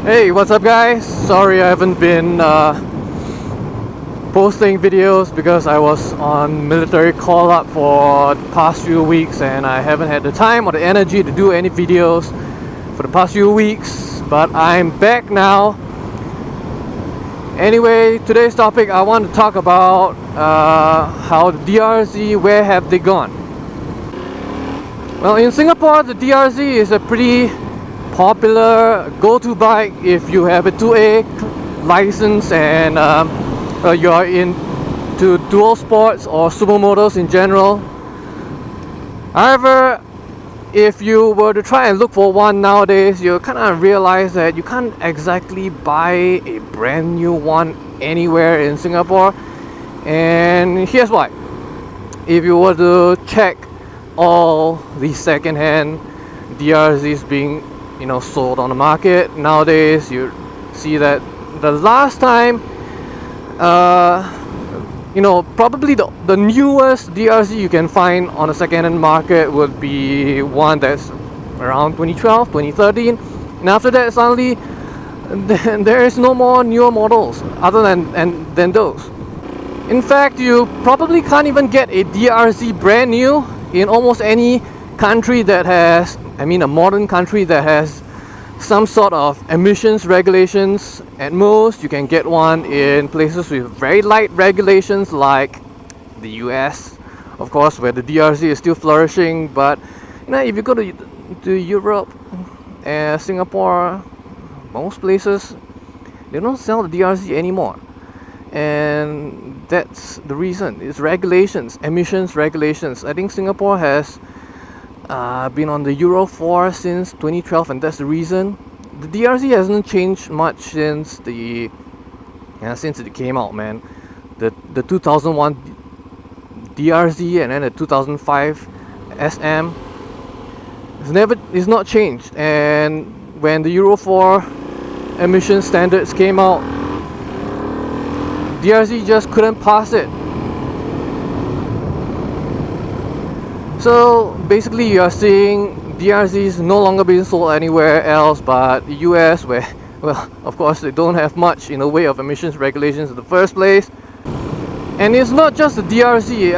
Hey, what's up guys? Sorry I haven't been posting videos because I was on military call-up for the past few weeks and I haven't had the time or the energy to do any videos for the past few weeks, but I'm back now. Anyway, today's topic I want to talk about how the DRZ, where have they gone? Well, in Singapore the DRZ is a pretty popular go-to bike if you have a 2A license and you are into dual sports or supermotors in general. However, if you were to try and look for one nowadays, you kind of realize that you can't exactly buy a brand new one anywhere in Singapore. And here's why. If you were to check all the second-hand DRZs being sold on the market nowadays, you see that the last time probably the newest DRZ you can find on the second-hand market would be one that's around 2012, 2013, and after that suddenly there is no more newer models other than those. In fact, you probably can't even get a DRZ brand new in almost any country that has, a modern country that has some sort of emissions regulations. At most, you can get one in places with very light regulations like the US, of course, where the DRZ is still flourishing. But if you go to Europe and Singapore, most places, they don't sell the DRZ anymore. And that's the reason. It's regulations, emissions regulations. I think Singapore has been on the Euro 4 since 2012, and that's the reason. The DRZ hasn't changed much since it came out, man. The 2001 DRZ and then the 2005 SM it's not changed. And when the Euro 4 emission standards came out, DRZ just couldn't pass it. So basically you are seeing DRZs no longer being sold anywhere else but the US, where, well, of course they don't have much in the way of emissions regulations in the first place. And it's not just the DRZ,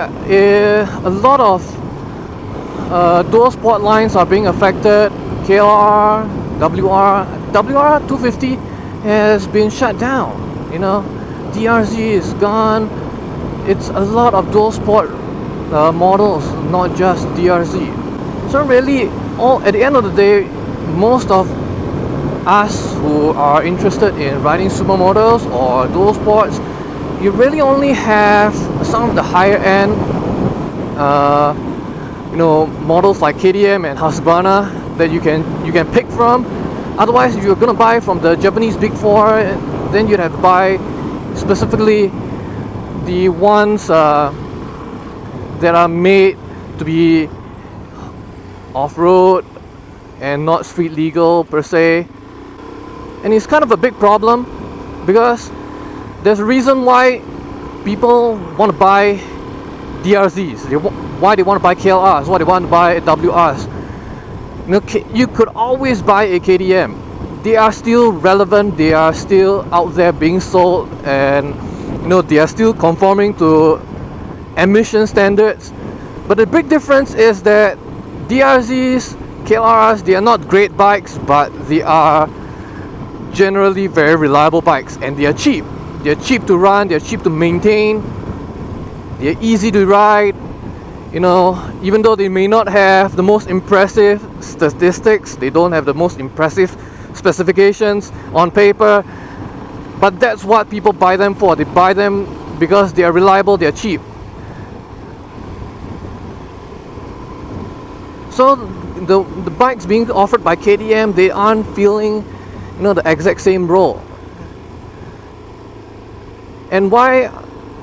a lot of dual sport lines are being affected. KLR, WR250 has been shut down, DRZ is gone. It's a lot of dual sport models, not just DRZ. So really, at the end of the day, most of us who are interested in riding supermotors or dual sports, you really only have some of the higher end models like KTM and Husqvarna that you can pick from. Otherwise, if you're gonna buy from the Japanese Big Four, then you'd have to buy specifically the ones that are made to be off-road and not street legal per se. And it's kind of a big problem because there's a reason why people want to buy DRZs, why they want to buy KLRs, why they want to buy WRs. You could always buy a KTM. They are still relevant, they are still out there being sold, and they are still conforming to emission standards. But the big difference is that DRZs, KLRs, they are not great bikes, but they are generally very reliable bikes, and they are cheap. They're cheap to run, they're cheap to maintain, they're easy to ride. Even though they may not have the most impressive statistics, they don't have the most impressive specifications on paper, but that's what people buy them for. They buy them because they are reliable, they are cheap. So the bikes being offered by KTM, they aren't feeling the exact same role. And why,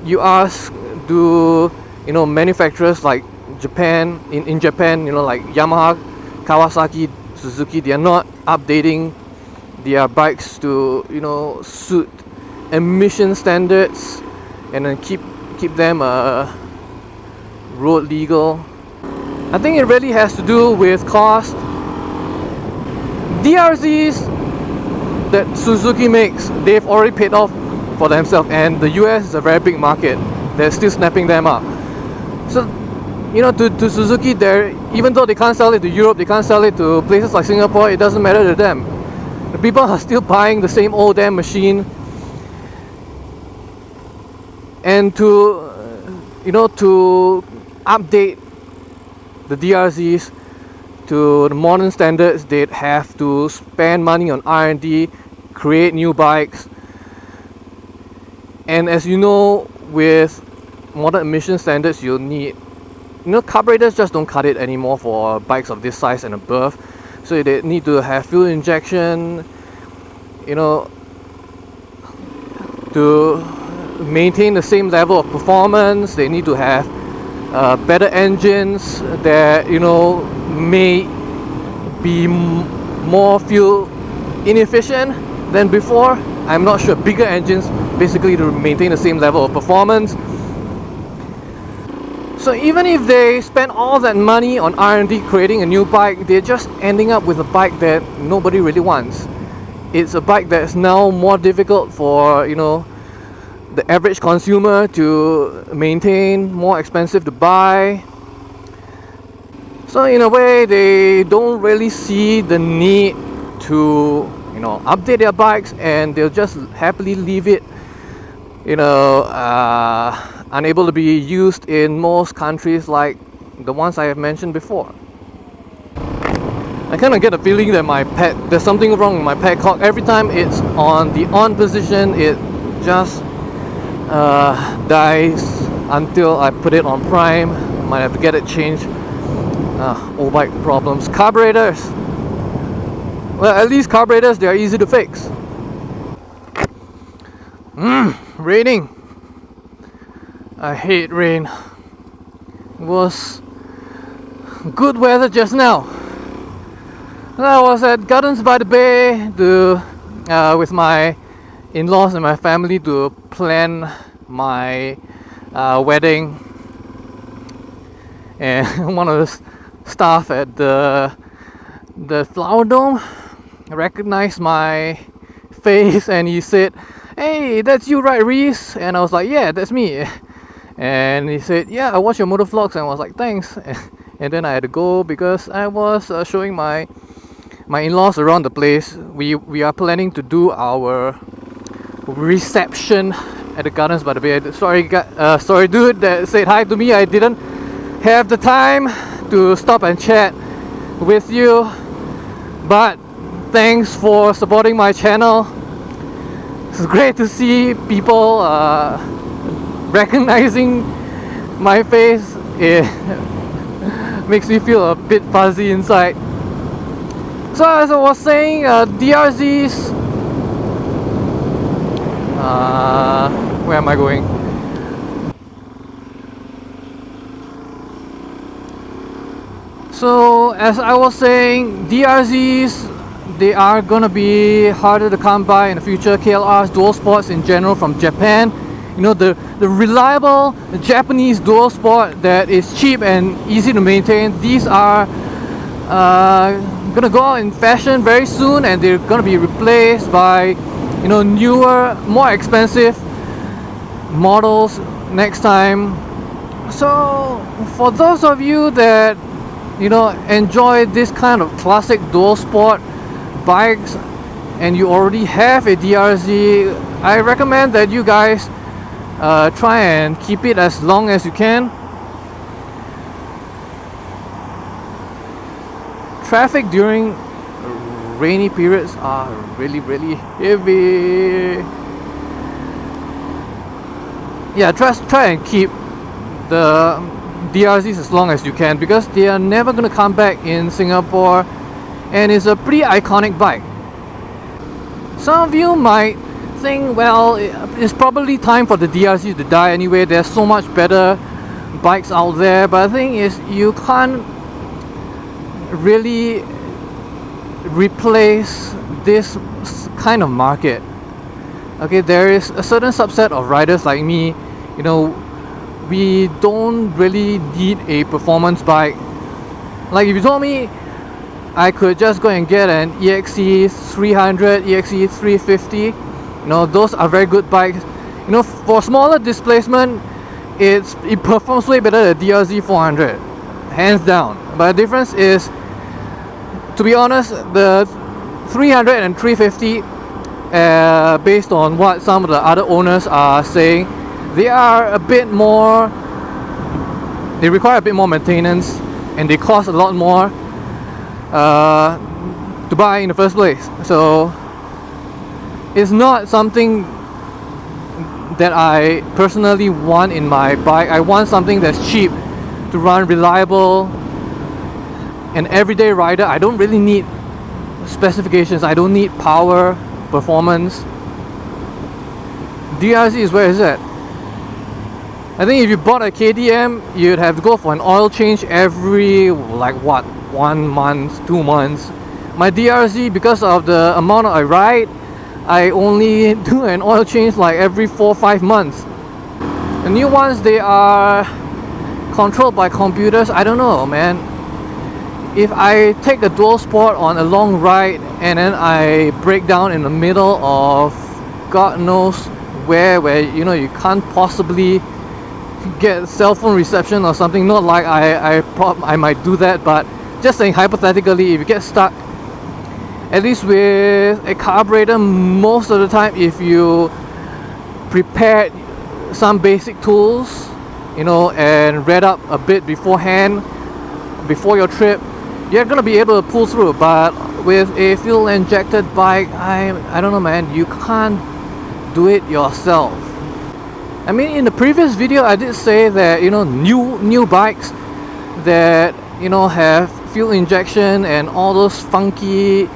you ask, do manufacturers like Japan, in Japan, like Yamaha, Kawasaki, Suzuki, they are not updating their bikes to suit emission standards and then keep them road legal? I think it really has to do with cost. DRZs that Suzuki makes, they've already paid off for themselves, and the US is a very big market. They're still snapping them up. So, you know, to Suzuki, even though they can't sell it to Europe, they can't sell it to places like Singapore, it doesn't matter to them. The people are still buying the same old damn machine. And to, you know, to update the DRZs to the modern standards, they'd have to spend money on R&D, create new bikes. And as you know, with modern emission standards, you'll need, you know, carburetors just don't cut it anymore for bikes of this size and above. So they need to have fuel injection, you know, to maintain the same level of performance. They need to have better engines that, you know, may be more fuel inefficient than before. I'm not sure. Bigger engines, basically, to maintain the same level of performance. So even if they spend all that money on R&D creating a new bike, they're just ending up with a bike that nobody really wants. It's a bike that's now more difficult for, you know, the average consumer to maintain, more expensive to buy. So in a way, they don't really see the need to, you know, update their bikes, and they'll just happily leave it, you know, unable to be used in most countries like the ones I have mentioned before. I kind of get a feeling that there's something wrong with my padlock. Every time it's on the on position, it just dies until I put it on prime. Might have to get it changed. Old bike problems. Carburetors. Well, at least carburetors, they are easy to fix. Raining. I hate rain. It was good weather just now. I was at Gardens by the Bay with my in-laws and my family to plan my wedding, and one of the staff at the Pleasuredome recognized my face, and he said, "Hey, that's you, right, Reize?" And I was like, "Yeah, that's me." And he said, "Yeah, I watch your motor vlogs." And I was like, "Thanks." And then I had to go because I was showing my in-laws around the place. We are planning to do our reception at the Gardens by the Bay. Sorry dude that said hi to me. I didn't have the time to stop and chat with you, but thanks for supporting my channel. It's great to see people recognizing my face. It makes me feel a bit fuzzy inside. So as I was saying, DRZs, where am I going? So as I was saying, DRZs, they are gonna be harder to come by in the future. KLRs, dual sports in general from Japan, you know, the reliable Japanese dual sport that is cheap and easy to maintain. These are gonna go out in fashion very soon, and they're gonna be replaced by, you know, newer, more expensive models next time. So for those of you that, you know, enjoy this kind of classic dual sport bikes and you already have a DRZ, I recommend that you guys try and keep it as long as you can. Traffic during rainy periods are really heavy. Yeah, try and keep the DRZs as long as you can, because they are never going to come back in Singapore, and it's a pretty iconic bike. Some of you might think, well, it's probably time for the DRZ to die anyway. There's so much better bikes out there, but the thing is, you can't really replace this kind of market. Okay, there is a certain subset of riders like me, you know, we don't really need a performance bike. Like if you told me I could just go and get an EXE300, EXE350. You know, those are very good bikes. You know, for smaller displacement, it performs way better than the DRZ400, hands down. But the difference is, to be honest, the 300 and 350, based on what some of the other owners are saying, they are a bit more, they require a bit more maintenance, and they cost a lot more to buy in the first place. So it's not something that I personally want in my bike. I want something that's cheap to run, reliable, an everyday rider. I don't really need specifications. I don't need power, performance. DRZ is where is it? I think if you bought a KTM, you'd have to go for an oil change every, like what, 1 month, 2 months. My DRZ, because of the amount I ride, I only do an oil change like every 4 or 5 months. The new ones, they are controlled by computers. I don't know, man. If I take a dual sport on a long ride and then I break down in the middle of God knows where you know, you can't possibly get cell phone reception or something, not like I might do that, but just saying hypothetically, if you get stuck, at least with a carburetor, most of the time, if you prepared some basic tools, you know, and read up a bit beforehand, before your trip, you're gonna be able to pull through. But with a fuel injected bike, I don't know, man, you can't do it yourself. I mean, in the previous video, I did say that, you know, new bikes that, you know, have fuel injection and all those funky,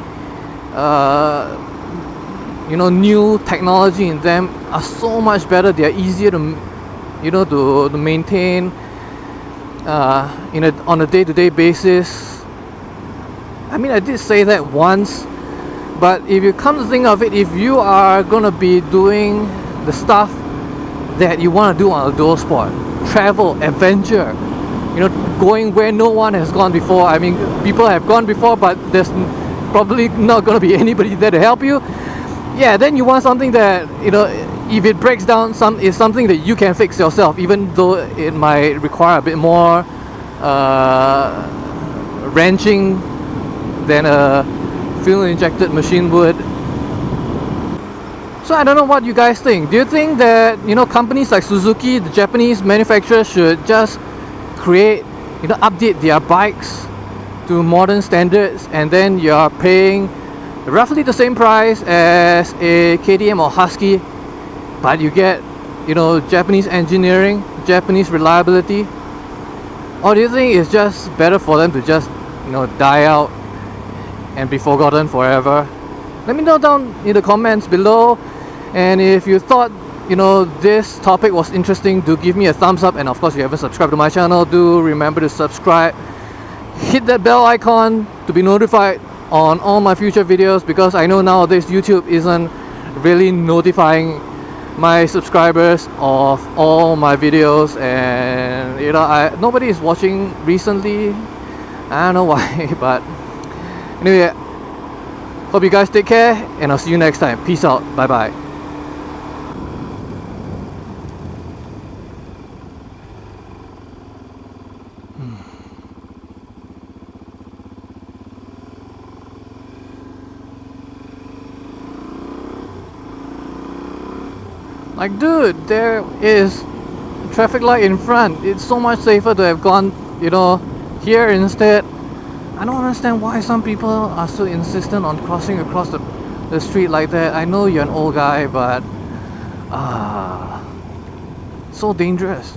you know, new technology in them are so much better. They are easier to, you know, to maintain on a day-to-day basis. I mean, I did say that once, but if you come to think of it, if you are gonna be doing the stuff that you want to do on a dual sport, travel, adventure, you know, going where no one has gone before. I mean, people have gone before, but there's probably not going to be anybody there to help you. Yeah, then you want something that, you know, if it breaks down, is something that you can fix yourself, even though it might require a bit more wrenching than a fuel injected machine would. So I don't know what you guys think. Do you think that, you know, companies like Suzuki, the Japanese manufacturer, should just create, you know, update their bikes to modern standards, and then you are paying roughly the same price as a KTM or Husky, but you get, you know, Japanese engineering, Japanese reliability? Or do you think it's just better for them to just, you know, die out and be forgotten forever? Let me know down in the comments below. And if you thought, you know, this topic was interesting, do give me a thumbs up. And of course, if you haven't subscribed to my channel, do remember to subscribe. Hit that bell icon to be notified on all my future videos, because I know nowadays YouTube isn't really notifying my subscribers of all my videos, and you know, nobody is watching recently. I don't know why, but anyway, hope you guys take care, and I'll see you next time. Peace out. Bye bye. Like, dude, there is a traffic light in front. It's so much safer to have gone, you know, here instead. I don't understand why some people are so insistent on crossing across the street like that. I know you're an old guy, but so dangerous.